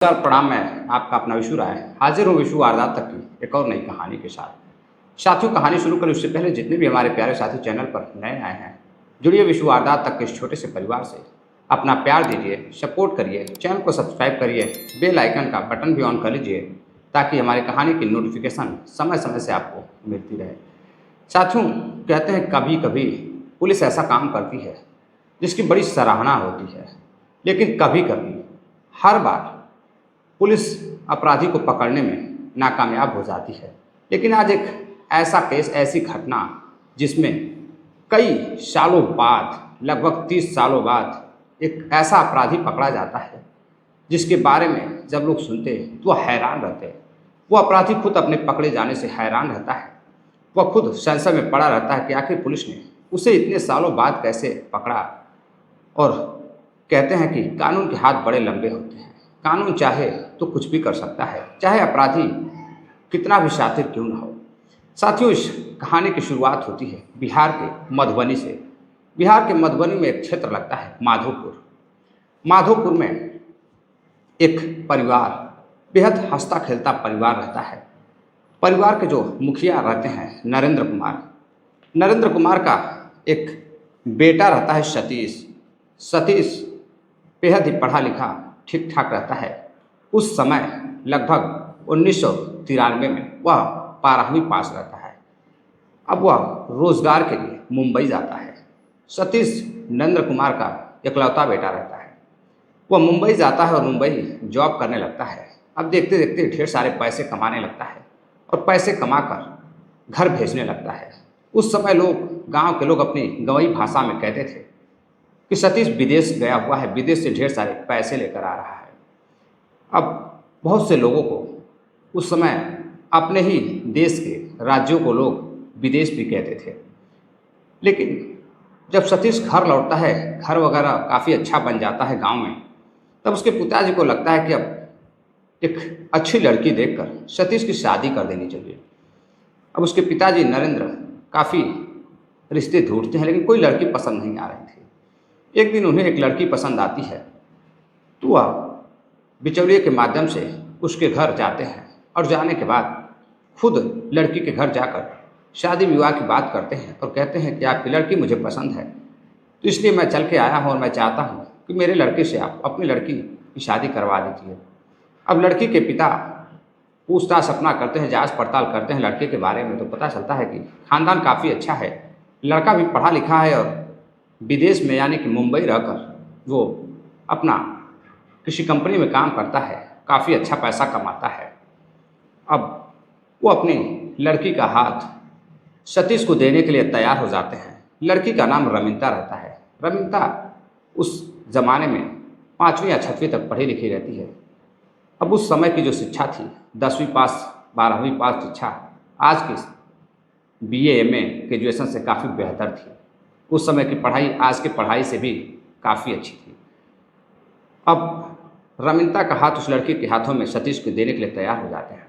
नमस्कार, प्रणाम। मैं आपका अपना विशु राय हाजिर हूँ विशु वारदात तक की एक और नई कहानी के साथ। साथियों, कहानी शुरू करें उससे पहले जितने भी हमारे प्यारे साथी चैनल पर नए आए हैं, जुड़िए विशु वारदात तक के इस छोटे से परिवार से। अपना प्यार दीजिए, सपोर्ट करिए, चैनल को सब्सक्राइब करिए, बेल आइकन का बटन भी ऑन कर लीजिए ताकि हमारी कहानी की नोटिफिकेशन समय समय से आपको मिलती रहे। साथियों, कहते हैं कभी कभी पुलिस ऐसा काम करती है जिसकी बड़ी सराहना होती है, लेकिन कभी कभी हर बार पुलिस अपराधी को पकड़ने में नाकामयाब हो जाती है। लेकिन आज एक ऐसा केस, ऐसी घटना जिसमें कई सालों बाद, लगभग 30 सालों बाद एक ऐसा अपराधी पकड़ा जाता है जिसके बारे में जब लोग सुनते हैं तो वह हैरान रहते हैं। वो अपराधी खुद अपने पकड़े जाने से हैरान रहता है। वह खुद संशय में पड़ा रहता है कि आखिर पुलिस ने उसे इतने सालों बाद कैसे पकड़ा। और कहते हैं कि कानून के हाथ बड़े लंबे होते हैं। कानून चाहे तो कुछ भी कर सकता है, चाहे अपराधी कितना भी शातिर क्यों न हो। साथियों, इस कहानी की शुरुआत होती है बिहार के मधुबनी से। बिहार के मधुबनी में एक क्षेत्र लगता है माधोपुर। माधोपुर में एक परिवार, बेहद हंसता खेलता परिवार रहता है। परिवार के जो मुखिया रहते हैं नरेंद्र कुमार। नरेंद्र कुमार का एक बेटा रहता है सतीश। सतीश बेहद ही पढ़ा लिखा, ठीक ठाक रहता है। उस समय लगभग 1993 में वह 12वीं पास रहता है। अब वह रोजगार के लिए मुंबई जाता है। सतीश नरेंद्र कुमार का इकलौता बेटा रहता है। वह मुंबई जाता है और मुंबई जॉब करने लगता है। अब देखते देखते ढेर सारे पैसे कमाने लगता है और पैसे कमाकर घर भेजने लगता है। उस समय लोग, गांव के लोग अपनी गंवई भाषा में कहते थे कि सतीश विदेश गया हुआ है, विदेश से ढेर सारे पैसे लेकर आ रहा है। अब बहुत से लोगों को उस समय अपने ही देश के राज्यों को लोग विदेश भी कहते थे। लेकिन जब सतीश घर लौटता है, घर वगैरह काफ़ी अच्छा बन जाता है गांव में, तब उसके पिताजी को लगता है कि अब एक अच्छी लड़की देखकर सतीश की शादी कर देनी चाहिए। अब उसके पिताजी नरेंद्र काफ़ी रिश्ते ढूंढते हैं, लेकिन कोई लड़की पसंद नहीं आ रही थी। एक दिन उन्हें एक लड़की पसंद आती है, तो वह बिचौलिए के माध्यम से उसके घर जाते हैं और जाने के बाद खुद लड़की के घर जाकर शादी विवाह की बात करते हैं और कहते हैं कि आपकी लड़की मुझे पसंद है, तो इसलिए मैं चल के आया हूँ और मैं चाहता हूँ कि मेरे लड़के से आप अपनी लड़की की शादी करवा दीजिए। अब लड़की के पिता पूछताछ अपना करते हैं, जांच पड़ताल करते हैं लड़के के बारे में, तो पता चलता है कि खानदान काफ़ी अच्छा है, लड़का भी पढ़ा लिखा है और विदेश में यानी कि मुंबई रहकर वो अपना किसी कंपनी में काम करता है, काफ़ी अच्छा पैसा कमाता है। अब वो अपनी लड़की का हाथ सतीश को देने के लिए तैयार हो जाते हैं। लड़की का नाम रमिता रहता है। रमिता उस ज़माने में 5वीं या 6वीं तक पढ़ी लिखी रहती है। अब उस समय की जो शिक्षा थी, 10वीं पास 12वीं पास शिक्षा आज की BA MA ग्रेजुएशन से काफ़ी बेहतर थी। उस समय की पढ़ाई आज की पढ़ाई से भी काफ़ी अच्छी थी। अब रमिता का हाथ उस लड़की के हाथों में सतीश को देने के लिए तैयार हो जाते हैं।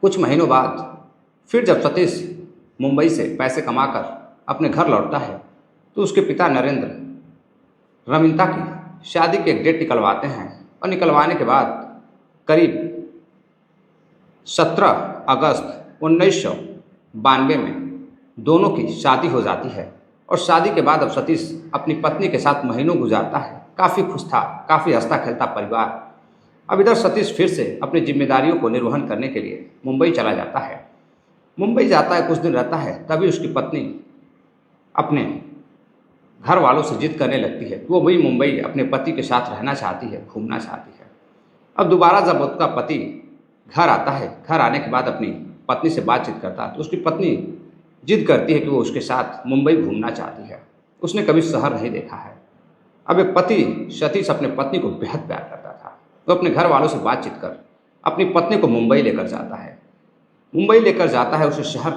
कुछ महीनों बाद फिर जब सतीश मुंबई से पैसे कमाकर अपने घर लौटता है, तो उसके पिता नरेंद्र रमिता की शादी की एक डेट निकलवाते हैं और निकलवाने के बाद करीब 17 अगस्त 1992 में दोनों की शादी हो जाती है। और शादी के बाद अब सतीश अपनी पत्नी के साथ महीनों गुजारता है। काफ़ी खुश था, काफ़ी हंसता खेलता परिवार। अब इधर सतीश फिर से अपनी जिम्मेदारियों को निर्वहन करने के लिए मुंबई चला जाता है। मुंबई जाता है, कुछ दिन रहता है, तभी उसकी पत्नी अपने घर वालों से जिद करने लगती है कि वो वही मुंबई अपने पति के साथ रहना चाहती है, घूमना चाहती है। अब दोबारा जब उसका पति घर आता है, घर आने के बाद अपनी पत्नी से बातचीत करता है, तो उसकी पत्नी जिद करती है कि वो उसके साथ मुंबई घूमना चाहती है। उसने कभी शहर नहीं देखा है। अब एक पति सतीश अपने पत्नी को बेहद प्यार करता था, तो अपने घर वालों से बातचीत कर अपनी पत्नी को मुंबई लेकर जाता है। मुंबई लेकर जाता है, उसे शहर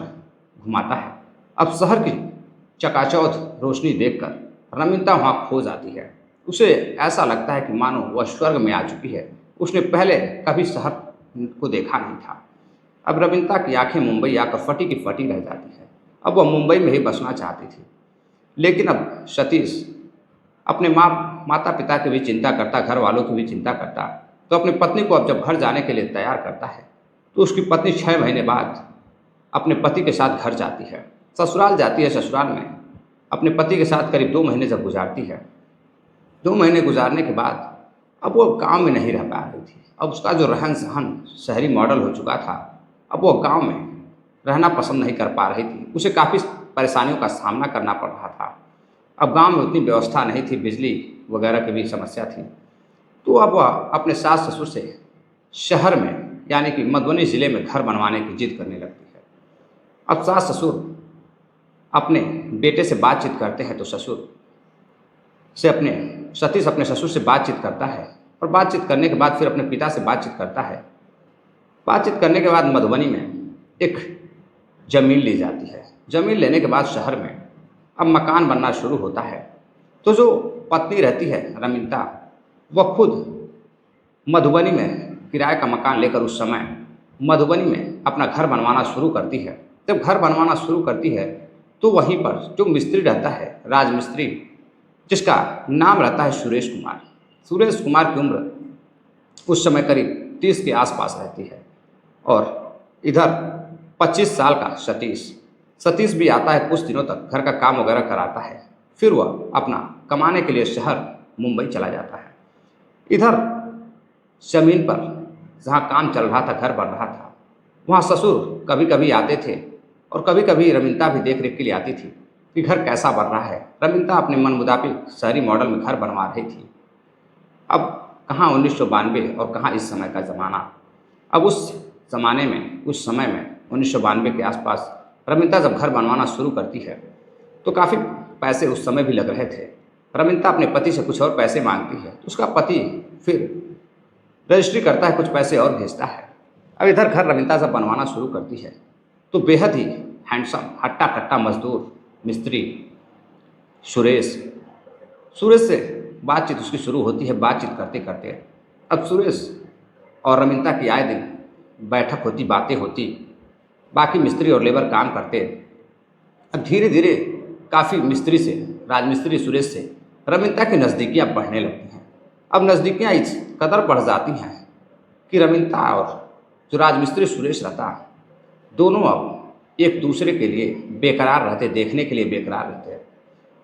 घुमाता है। अब शहर की चकाचौंध रोशनी देखकर रमिता वहाँ खो जाती है। उसे ऐसा लगता है कि मानो वह स्वर्ग में आ चुकी है। उसने पहले कभी शहर को देखा नहीं था। अब रमिता की आंखें मुंबई आकर फटी की फटी रह जाती है। अब वह मुंबई में ही बसना चाहती थी। लेकिन अब सतीश अपने माता पिता की भी चिंता करता, घर वालों की भी चिंता करता, तो अपनी पत्नी को अब जब घर जाने के लिए तैयार करता है तो उसकी पत्नी 6 महीने बाद अपने पति के साथ घर जाती है, ससुराल जाती है। ससुराल में अपने पति के साथ करीब 2 महीने जब गुजारती है, 2 महीने गुजारने के बाद अब वो गांव में नहीं रह पा रही थी। अब उसका जो रहन सहन शहरी मॉडल हो चुका था, अब वो गांव में रहना पसंद नहीं कर पा रही थी। उसे काफ़ी परेशानियों का सामना करना पड़ रहा था। अब गांव में उतनी व्यवस्था नहीं थी, बिजली वगैरह की भी समस्या थी। तो अब वह अपने सास ससुर से शहर में यानी कि मधुबनी ज़िले में घर बनवाने की जिद करने लगती है। अब सास ससुर अपने बेटे से बातचीत करते हैं तो सतीश अपने ससुर से बातचीत करता है और बातचीत करने के बाद फिर अपने पिता से बातचीत करता है। बातचीत करने के बाद मधुबनी में एक ज़मीन ली जाती है। ज़मीन लेने के बाद शहर में अब मकान बनना शुरू होता है। तो जो पत्नी रहती है रमिता, वह खुद मधुबनी में किराए का मकान लेकर उस समय मधुबनी में अपना घर बनवाना शुरू करती है। जब घर बनवाना शुरू करती है तो वहीं पर जो मिस्त्री रहता है, राजमिस्त्री, जिसका नाम रहता है सुरेश कुमार। सुरेश कुमार की उम्र उस समय करीब 30 के आसपास रहती है और इधर 25 साल का सतीश भी आता है। कुछ दिनों तक घर का काम वगैरह कराता है, फिर वह अपना कमाने के लिए शहर मुंबई चला जाता है। इधर ज़मीन पर जहाँ काम चल रहा था, घर बन रहा था, वहाँ ससुर कभी कभी आते थे और कभी कभी रमिता भी देख रेख के लिए आती थी कि घर कैसा बन रहा है। रमिता अपने मन मुताबिक शहरी मॉडल में घर बनवा रही थी। अब कहाँ 1992 और कहाँ इस समय का ज़माना। अब उस समय में 1992 के आसपास रमिता जब घर बनवाना शुरू करती है तो काफ़ी पैसे उस समय भी लग रहे थे। रमिता अपने पति से कुछ और पैसे मांगती है तो उसका पति फिर रजिस्ट्री करता है, कुछ पैसे और भेजता है। अब इधर घर रमिता जब बनवाना शुरू करती है तो बेहद ही हैंडसम हट्टा कट्टा मजदूर मिस्त्री सुरेश से बातचीत उसकी शुरू होती है। बातचीत करते करते अब सुरेश और रमिता की आए दिन बैठक होती, बातें होती, बाकी मिस्त्री और लेबर काम करते। अब धीरे धीरे काफ़ी मिस्त्री से, राजमिस्त्री सुरेश से रमिता की नज़दीकियाँ बढ़ने लगती हैं। अब नज़दीकियाँ इस कदर बढ़ जाती हैं कि रमिता और जो राजमिस्त्री सुरेश रहता, दोनों अब एक दूसरे के लिए बेकरार रहते, देखने के लिए बेकरार रहते।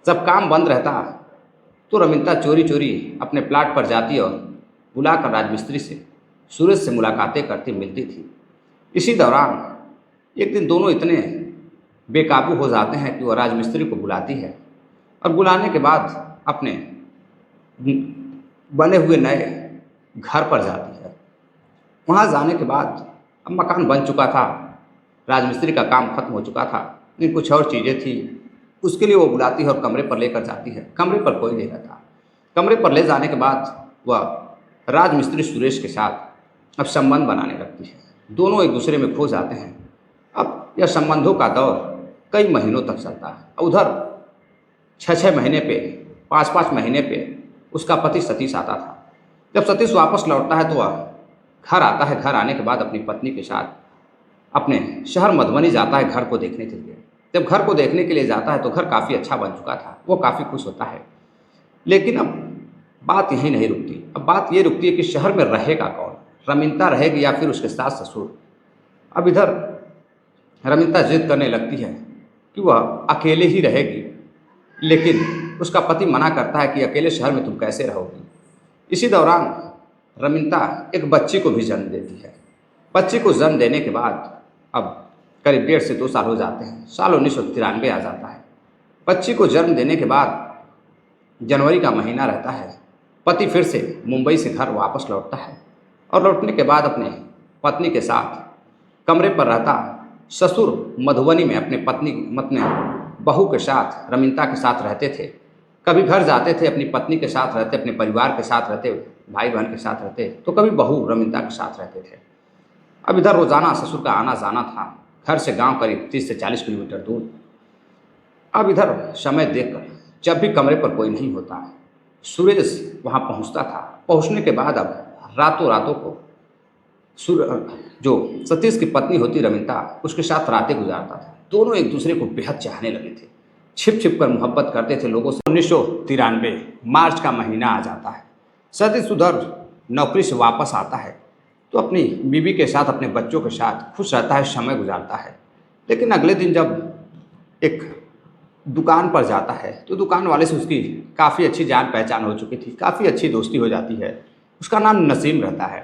जब काम बंद रहता तो रमिता चोरी चोरी अपने प्लाट पर जाती और बुलाकर राजमिस्त्री से सुरेश से मुलाकातें करती, मिलती थी। इसी दौरान एक दिन दोनों इतने बेकाबू हो जाते हैं कि वह राजमिस्त्री को बुलाती है और बुलाने के बाद अपने बने हुए नए घर पर जाती है। वहाँ जाने के बाद अब मकान बन चुका था, राजमिस्त्री का काम खत्म हो चुका था, लेकिन कुछ और चीज़ें थी, उसके लिए वो बुलाती है और कमरे पर लेकर जाती है। कमरे पर कोई नहीं रहता। कमरे पर ले जाने के बाद वह राजमिस्त्री सुरेश के साथ अब संबंध बनाने लगती है। दोनों एक दूसरे में खो जाते हैं। अब यह संबंधों का दौर कई महीनों तक चलता है। उधर 6-6 महीने पे, 5-5 महीने पे उसका पति सतीश आता था। जब सतीश वापस लौटता है तो वह घर आता है। घर आने के बाद अपनी पत्नी के साथ अपने शहर मधुबनी जाता है घर को देखने के लिए। जब घर को देखने के लिए जाता है तो घर काफ़ी अच्छा बन चुका था, वो काफ़ी खुश होता है। लेकिन अब बात यहीं नहीं रुकती। अब बात ये रुकती है कि शहर में रहेगा कौन, रमिता रहेगी या फिर उसके सास ससुर। अब इधर रमिता जिद करने लगती है कि वह अकेले ही रहेगी, लेकिन उसका पति मना करता है कि अकेले शहर में तुम कैसे रहोगी। इसी दौरान रमिता एक बच्ची को भी जन्म देती है। बच्ची को जन्म देने के बाद अब करीब 1.5 से 2 साल हो जाते हैं। साल 1993 आ जाता है। बच्ची को जन्म देने के बाद जनवरी का महीना रहता है। पति फिर से मुंबई से घर वापस लौटता है और लौटने के बाद अपने पत्नी के साथ कमरे पर रहता। ससुर मधुबनी में अपने बहू के साथ, रमिता के साथ रहते थे। कभी घर जाते थे, अपनी पत्नी के साथ रहते, अपने परिवार के साथ रहते, भाई बहन के साथ रहते, तो कभी बहू रमिता के साथ रहते थे। अब इधर रोज़ाना ससुर का आना जाना था। घर से गांव करीब 30 से 40 किलोमीटर दूर। अब इधर समय देखकर जब भी कमरे पर कोई नहीं होता, सुरेश वहां पहुंचता था। पहुंचने के बाद अब रातों रातों को जो सतीश की पत्नी होती रमिता, उसके साथ रातें गुजारता था। दोनों एक दूसरे को बेहद चाहने लगे थे, छिप छिप कर मोहब्बत करते थे लोगों से। 1993 मार्च का महीना आ जाता है। सतीश उधर नौकरी से वापस आता है तो अपनी बीवी के साथ, अपने बच्चों के साथ खुश रहता है, समय गुजारता है। लेकिन अगले दिन जब एक दुकान पर जाता है तो दुकान वाले से उसकी काफ़ी अच्छी जान पहचान हो चुकी थी, काफ़ी अच्छी दोस्ती हो जाती है। उसका नाम नसीम रहता है।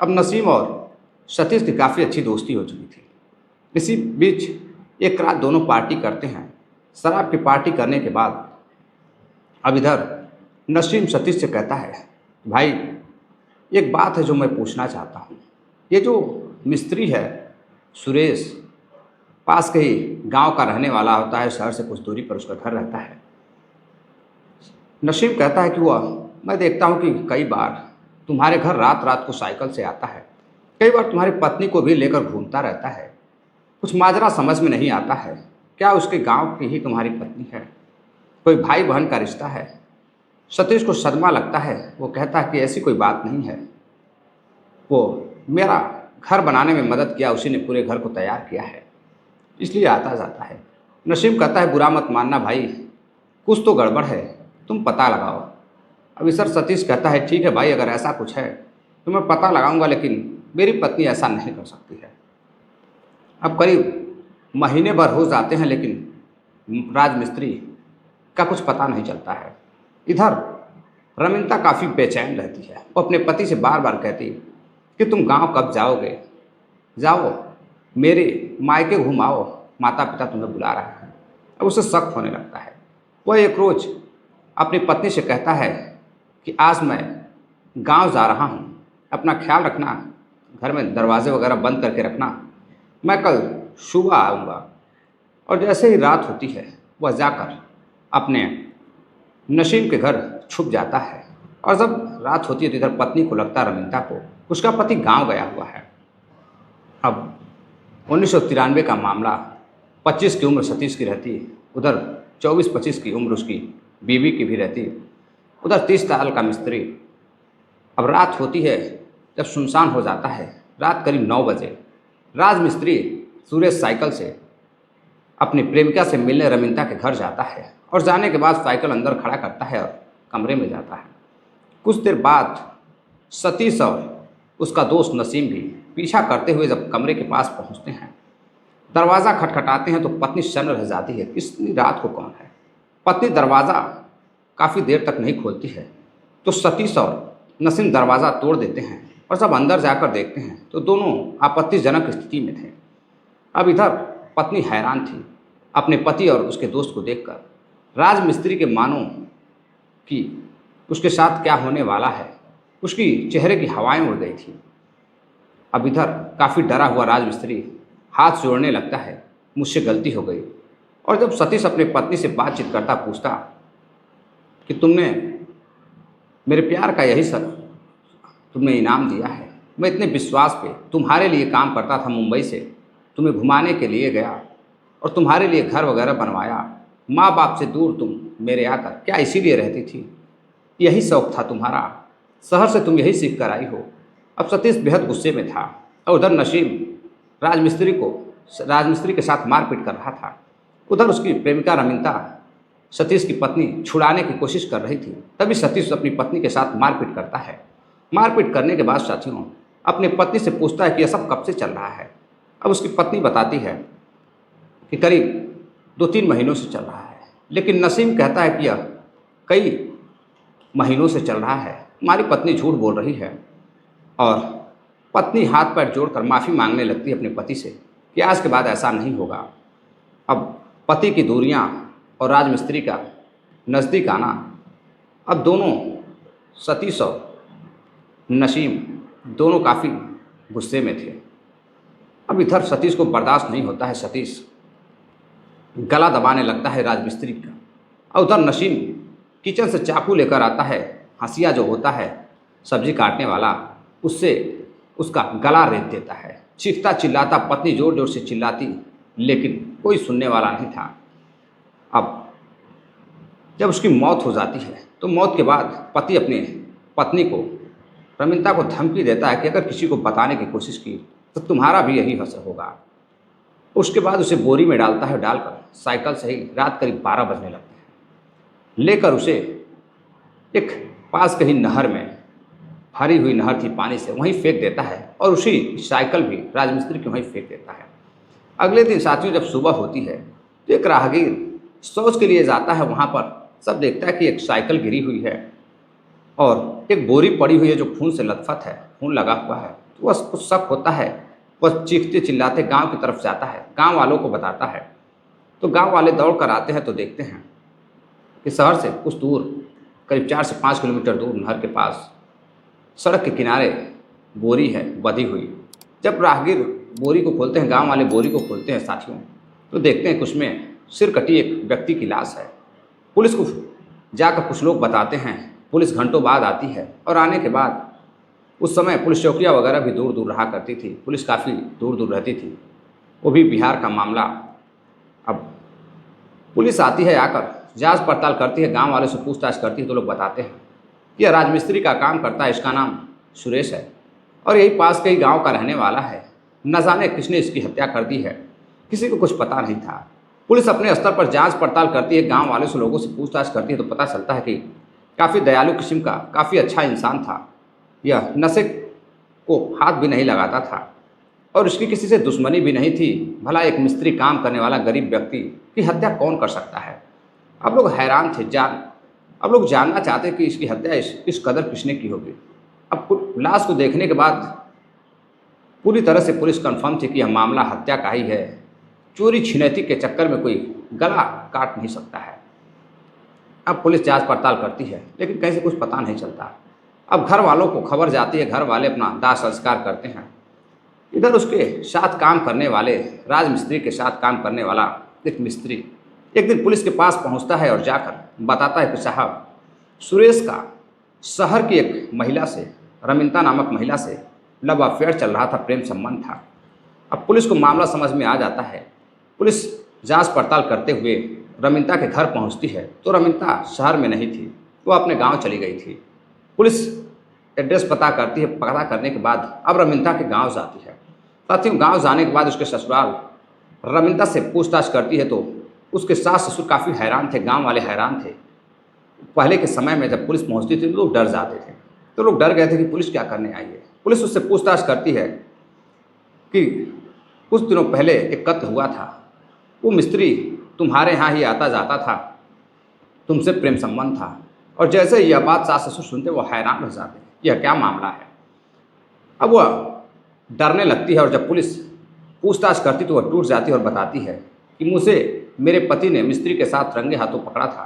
अब नसीम और सतीश की काफ़ी अच्छी दोस्ती हो चुकी थी। इसी बीच एक रात दोनों पार्टी करते हैं। शराब की पार्टी करने के बाद अब इधर नसीम सतीश से कहता है, भाई एक बात है जो मैं पूछना चाहता हूँ। ये जो मिस्त्री है सुरेश, पास के ही गांव का रहने वाला होता है, शहर से कुछ दूरी पर उसका घर रहता है। नसीम कहता है कि वह, मैं देखता हूँ कि कई बार तुम्हारे घर रात रात को साइकिल से आता है, कई बार तुम्हारी पत्नी को भी लेकर घूमता रहता है। कुछ माजरा समझ में नहीं आता है, क्या उसके गांव की ही तुम्हारी पत्नी है, कोई भाई बहन का रिश्ता है? सतीश को सदमा लगता है। वो कहता है कि ऐसी कोई बात नहीं है, वो मेरा घर बनाने में मदद किया, उसी ने पूरे घर को तैयार किया है, इसलिए आता जाता है। नसीम कहता है, बुरा मत मानना भाई, कुछ तो गड़बड़ है, तुम पता लगाओ। अब सर सतीश कहता है, ठीक है भाई, अगर ऐसा कुछ है तो मैं पता लगाऊंगा, लेकिन मेरी पत्नी ऐसा नहीं कर सकती है। अब करीब महीने भर हो जाते हैं, लेकिन राजमिस्त्री का कुछ पता नहीं चलता है। इधर रमिंता काफ़ी बेचैन रहती है। वो अपने पति से बार बार कहती कि तुम गांव कब जाओगे, जाओ मेरे मायके घुमाओ, माता पिता तुम्हें बुला रहे हैं। अब उसे शक होने लगता है। वह एक रोज़ अपनी पत्नी से कहता है कि आज मैं गांव जा रहा हूं, अपना ख्याल रखना, घर में दरवाजे वगैरह बंद करके रखना, मैं कल सुबह आऊँगा। और जैसे ही रात होती है वह जाकर अपने नसीम के घर छुप जाता है। और जब रात होती है तो इधर पत्नी को लगता है, रमिंता को, उसका पति गांव गया हुआ है। अब 1993 का मामला, 25 की उम्र सतीश की रहती, उधर 24-25 की उम्र उसकी बीवी की भी रहती, उधर 30 साल का मिस्त्री। अब रात होती है, जब सुनसान हो जाता है, रात करीब 9 बजे राजमिस्त्री सुरेश साइकिल से अपनी प्रेमिका से मिलने रमिंता के घर जाता है। और जाने के बाद साइकिल अंदर खड़ा करता है और कमरे में जाता है। कुछ देर बाद सतीश और उसका दोस्त नसीम भी पीछा करते हुए जब कमरे के पास पहुंचते हैं, दरवाज़ा खटखटाते हैं तो पत्नी शर्म रह जाती है, इतनी रात को कौन है। पत्नी दरवाज़ा काफ़ी देर तक नहीं खोलती है तो सतीश और नसीम दरवाज़ा तोड़ देते हैं। और जब अंदर जाकर देखते हैं तो दोनों आपत्तिजनक स्थिति में थे। अब इधर पत्नी हैरान थी अपने पति और उसके दोस्त को देखकर। राजमिस्त्री के मानो कि उसके साथ क्या होने वाला है, उसकी चेहरे की हवाएं उड़ गई थी। अब इधर काफ़ी डरा हुआ राजमिस्त्री हाथ जोड़ने लगता है, मुझसे गलती हो गई। और जब सतीश अपने पत्नी से बातचीत करता, पूछता कि तुमने मेरे प्यार का यही सर तुमने इनाम दिया है, मैं इतने विश्वास पे तुम्हारे लिए काम करता था, मुंबई से तुम्हें घुमाने के लिए गया और तुम्हारे लिए घर वगैरह बनवाया, माँ बाप से दूर तुम मेरे आकर क्या इसीलिए रहती थी, यही शौक़ था तुम्हारा, शहर से तुम यही सीख कर आई हो। अब सतीश बेहद गुस्से में था और उधर नसीम राजमिस्त्री के साथ मारपीट कर रहा था। उधर उसकी प्रेमिका रमिंता सतीश की पत्नी छुड़ाने की कोशिश कर रही थी। तभी सतीश अपनी पत्नी के साथ मारपीट करता है। मारपीट करने के बाद साथियों अपनी पत्नी से पूछता है कि यह सब कब से चल रहा है। अब उसकी पत्नी बताती है कि करीब 2-3 महीनों से चल रहा है। लेकिन नसीम कहता है कि यह कई महीनों से चल रहा है, हमारी पत्नी झूठ बोल रही है। और पत्नी हाथ पैर जोड़कर माफ़ी मांगने लगती है अपने पति से कि आज के बाद ऐसा नहीं होगा। अब पति की दूरियां और राजमिस्त्री का नज़दीक आना, अब दोनों सतीश और नसीम दोनों काफ़ी गुस्से में थे। अब इधर सतीश को बर्दाश्त नहीं होता है, सतीश गला दबाने लगता है राजमिस्त्री का। और उधर नसीम किचन से चाकू लेकर आता है, हंसिया जो होता है सब्जी काटने वाला, उससे उसका गला रेत देता है। चीखता चिल्लाता पत्नी जोर जोर से चिल्लाती, लेकिन कोई सुनने वाला नहीं था। अब जब उसकी मौत हो जाती है तो मौत के बाद पति अपने पत्नी को, रमिंता को धमकी देता है कि अगर किसी को बताने की कोशिश की तो तुम्हारा भी यही असर होगा। उसके बाद उसे बोरी में डालता है, डालकर साइकिल से ही रात करीब 12 बजने लगते हैं, लेकर उसे एक पास कहीं नहर में भरी हुई नहर थी पानी से, वहीं फेंक देता है और उसी साइकिल भी राजमिस्त्री की वहीं फेंक देता है। अगले दिन साथियों जब सुबह होती है तो एक राहगीर शौच के लिए जाता है, वहाँ पर सब देखता है कि एक साइकिल गिरी हुई है और एक बोरी पड़ी हुई है जो खून से लथपथ है, खून लगा हुआ है। तो वह कुछ शक होता है, वह चीखते चिल्लाते गांव की तरफ जाता है, गांव वालों को बताता है। तो गांव वाले दौड़ कर आते हैं तो देखते हैं कि शहर से कुछ दूर, करीब 4 से 5 किलोमीटर दूर नहर के पास सड़क के किनारे बोरी है बंधी हुई। जब राहगीर बोरी को खोलते हैं, गांव वाले बोरी को खोलते हैं साथियों, तो देखते हैं कि उसमें सिर कटी एक व्यक्ति की लाश है। पुलिस को जाकर कुछ लोग बताते हैं। पुलिस घंटों बाद आती है और आने के बाद उस समय पुलिस चौकियाँ वगैरह भी दूर दूर रहा करती थी, पुलिस काफ़ी दूर दूर रहती थी, वो भी बिहार का मामला। अब पुलिस आती है, आकर जांच पड़ताल करती है, गांव वालों से पूछताछ करती है तो लोग बताते हैं कि यह राजमिस्त्री का काम करता है, इसका नाम सुरेश है और यही पास के ही गाँव का रहने वाला है। न जाने किसने इसकी हत्या कर दी है, किसी को कुछ पता नहीं था। पुलिस अपने स्तर पर जांच पड़ताल करती है, गांव वालों से लोगों से पूछताछ करती है तो पता चलता है कि काफ़ी दयालु किस्म का, काफ़ी अच्छा इंसान था। यह नशे को हाथ भी नहीं लगाता था और उसकी किसी से दुश्मनी भी नहीं थी। भला एक मिस्त्री काम करने वाला गरीब व्यक्ति की हत्या कौन कर सकता है। अब लोग हैरान थे, अब लोग जानना चाहते कि इसकी हत्या इस कदर किसने की होगी। अब लाश को देखने के बाद पूरी तरह से पुलिस कंफर्म थी कि यह मामला हत्या का ही है। चोरी छिनैती के चक्कर में कोई गला काट नहीं सकता है। अब पुलिस जांच पड़ताल करती है लेकिन कहीं से कुछ पता नहीं चलता। अब घर वालों को खबर जाती है, घर वाले अपना दाह संस्कार करते हैं। इधर उसके साथ काम करने वाले, राजमिस्त्री के साथ काम करने वाला एक मिस्त्री एक दिन पुलिस के पास पहुंचता है और जाकर बताता है कि साहब, सुरेश का शहर की एक महिला से, रमिता नामक महिला से लव अफेयर चल रहा था, प्रेम संबंध था। अब पुलिस को मामला समझ में आ जाता है। पुलिस जांच पड़ताल करते हुए रमिता के घर पहुंचती है तो रमिता शहर में नहीं थी, वो अपने गांव चली गई थी। पुलिस एड्रेस पता करती है, पता करने के बाद अब रमिता के गांव जाती है। साथियों, गांव जाने के बाद उसके ससुराल रमिता से पूछताछ करती है तो उसके सास ससुर काफ़ी हैरान थे, गांव वाले हैरान थे। पहले के समय में जब पुलिस पहुंचती थी तो लोग डर जाते थे, तो लोग डर गए थे कि पुलिस क्या करने आई है। पुलिस उससे पूछताछ करती है कि कुछ दिनों पहले एक कत्ल हुआ था, वो मिस्त्री तुम्हारे यहाँ ही आता जाता था, तुमसे प्रेम संबंध था। और जैसे यह बात सास ससुर सुनते वो हैरान हो जाते, यह क्या मामला है। अब वह डरने लगती है और जब पुलिस पूछताछ करती तो वह टूट जाती है और बताती है कि मुझे मेरे पति ने मिस्त्री के साथ रंगे हाथों पकड़ा था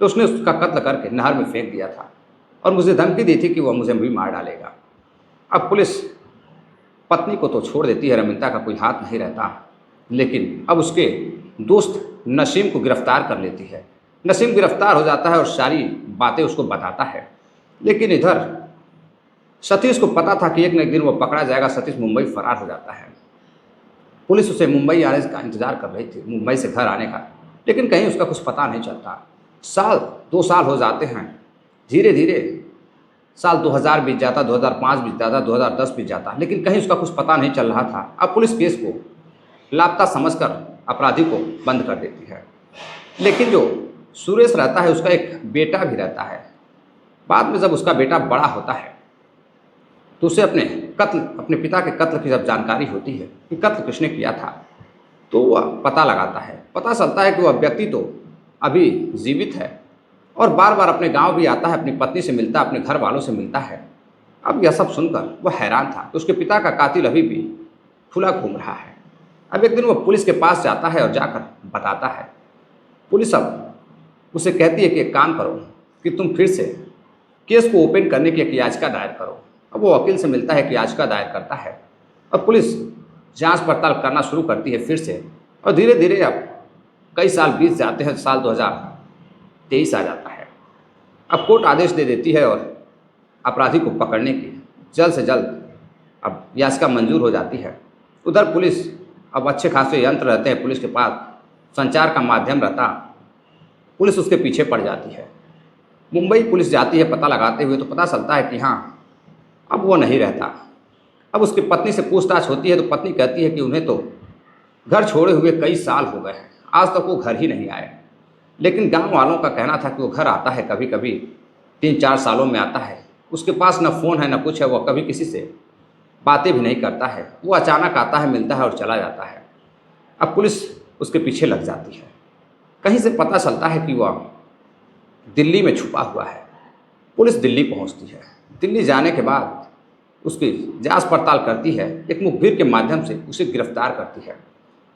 तो उसने उसका कत्ल करके नहर में फेंक दिया था और मुझे धमकी दी थी कि वह मुझे भी मार डालेगा। अब पुलिस पत्नी को तो छोड़ देती है, रमिता का कोई हाथ नहीं रहता, लेकिन अब उसके दोस्त नसीम को गिरफ्तार कर लेती है। नसीम गिरफ्तार हो जाता है और सारी बातें उसको बताता है। लेकिन इधर सतीश को पता था कि एक न एक दिन वो पकड़ा जाएगा। सतीश मुंबई फरार हो जाता है। पुलिस उसे मुंबई आने का इंतजार कर रही थी, मुंबई से घर आने का, लेकिन कहीं उसका कुछ पता नहीं चलता। साल 2 साल हो जाते हैं, धीरे धीरे साल 2000 बीत जाता, 2005 बीत जाता, 2010 बीत जाता, लेकिन कहीं उसका कुछ पता नहीं चल रहा था। अब पुलिस केस को लापता समझकर अपराधी को बंद कर देती है। लेकिन जो सुरेश रहता है उसका एक बेटा भी रहता है। बाद में जब उसका बेटा बड़ा होता है तो उसे अपने पिता के कत्ल की जब जानकारी होती है कि कत्ल किसने किया था तो वह पता लगाता है। पता चलता है कि वह व्यक्ति तो अभी जीवित है और बार बार अपने गांव भी आता है, अपनी पत्नी से मिलता है, अपने घर वालों से मिलता है। अब यह सब सुनकर वह हैरान था कि उसके पिता का कातिल अभी भी खुला घूम रहा है। अब एक दिन वह पुलिस के पास जाता है और जाकर बताता है। पुलिस अब उसे कहती है कि एक काम करो कि तुम फिर से केस को ओपन करने की एक याचिका दायर करो। अब वो वकील से मिलता है कि याचिका दायर करता है। अब पुलिस जांच पड़ताल करना शुरू करती है फिर से और धीरे धीरे अब कई साल बीत जाते हैं। साल 2023 आ जाता है। अब कोर्ट आदेश दे देती है और अपराधी को पकड़ने की जल्द से जल्द अब याचिका मंजूर हो जाती है। उधर पुलिस अब अच्छे खासे यंत्र रहते हैं पुलिस के पास, संचार का माध्यम रहता, पुलिस उसके पीछे पड़ जाती है। मुंबई पुलिस जाती है पता लगाते हुए तो पता चलता है कि हाँ, अब वो नहीं रहता। अब उसकी पत्नी से पूछताछ होती है तो पत्नी कहती है कि उन्हें तो घर छोड़े हुए कई साल हो गए हैं, आज तक वो घर ही नहीं आए। लेकिन गांव वालों का कहना था कि वो घर आता है कभी कभी, 3-4 सालों में आता है, उसके पास न फ़ोन है न कुछ है, वह कभी किसी से बातें भी नहीं करता है। वो अचानक आता है, मिलता है और चला जाता है। अब पुलिस उसके पीछे लग जाती है। कहीं से पता चलता है कि वह दिल्ली में छुपा हुआ है। पुलिस दिल्ली पहुंचती है। दिल्ली जाने के बाद उसकी जांच पड़ताल करती है, एक मुखबिर के माध्यम से उसे गिरफ्तार करती है।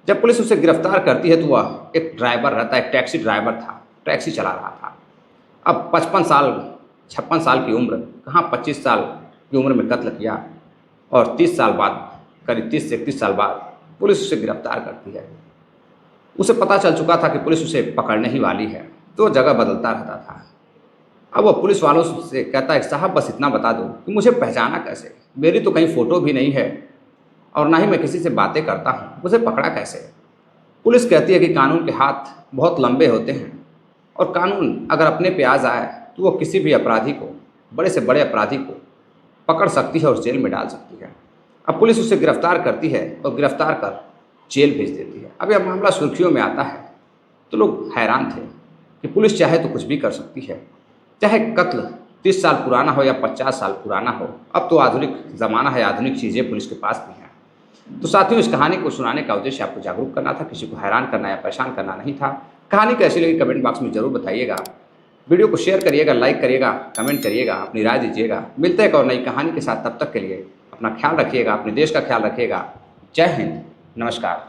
जब पुलिस उसे गिरफ्तार करती है तो वह एक ड्राइवर रहता है, एक टैक्सी ड्राइवर था, टैक्सी चला रहा था। अब 55 साल 56 साल की उम्र, कहाँ 25 साल की उम्र में कत्ल किया और 30 साल बाद, करीब 30 से 31 साल बाद पुलिस उसे गिरफ्तार करती है। उसे पता चल चुका था कि पुलिस उसे पकड़ने ही वाली है, तो जगह बदलता रहता था। अब वो पुलिस वालों से कहता है, साहब बस इतना बता दो कि मुझे पहचाना कैसे, मेरी तो कहीं फ़ोटो भी नहीं है और ना ही मैं किसी से बातें करता हूँ, मुझे पकड़ा कैसे। पुलिस कहती है कि कानून के हाथ बहुत लंबे होते हैं और कानून अगर अपने पे आ जाए तो वो किसी भी अपराधी को, बड़े से बड़े अपराधी को पकड़ सकती है और जेल में डाल सकती है। अब पुलिस उसे गिरफ्तार करती है और गिरफ्तार कर जेल भेज देती है। अब यह मामला सुर्खियों में आता है तो लोग हैरान थे कि पुलिस चाहे तो कुछ भी कर सकती है, चाहे कत्ल 30 साल पुराना हो या 50 साल पुराना हो। अब तो आधुनिक ज़माना है, आधुनिक चीज़ें पुलिस के पास भी हैं। तो साथियों, इस कहानी को सुनाने का उद्देश्य आपको जागरूक करना था, किसी को हैरान करना या परेशान करना नहीं था। कहानी कैसी लगी कमेंट बॉक्स में ज़रूर बताइएगा। वीडियो को शेयर करिएगा, लाइक करिएगा, कमेंट करिएगा, अपनी राय दीजिएगा। मिलते हैं एक और नई कहानी के साथ, तब तक के लिए अपना ख्याल रखिएगा, अपने देश का ख्याल रखिएगा। जय हिंद, नमस्कार।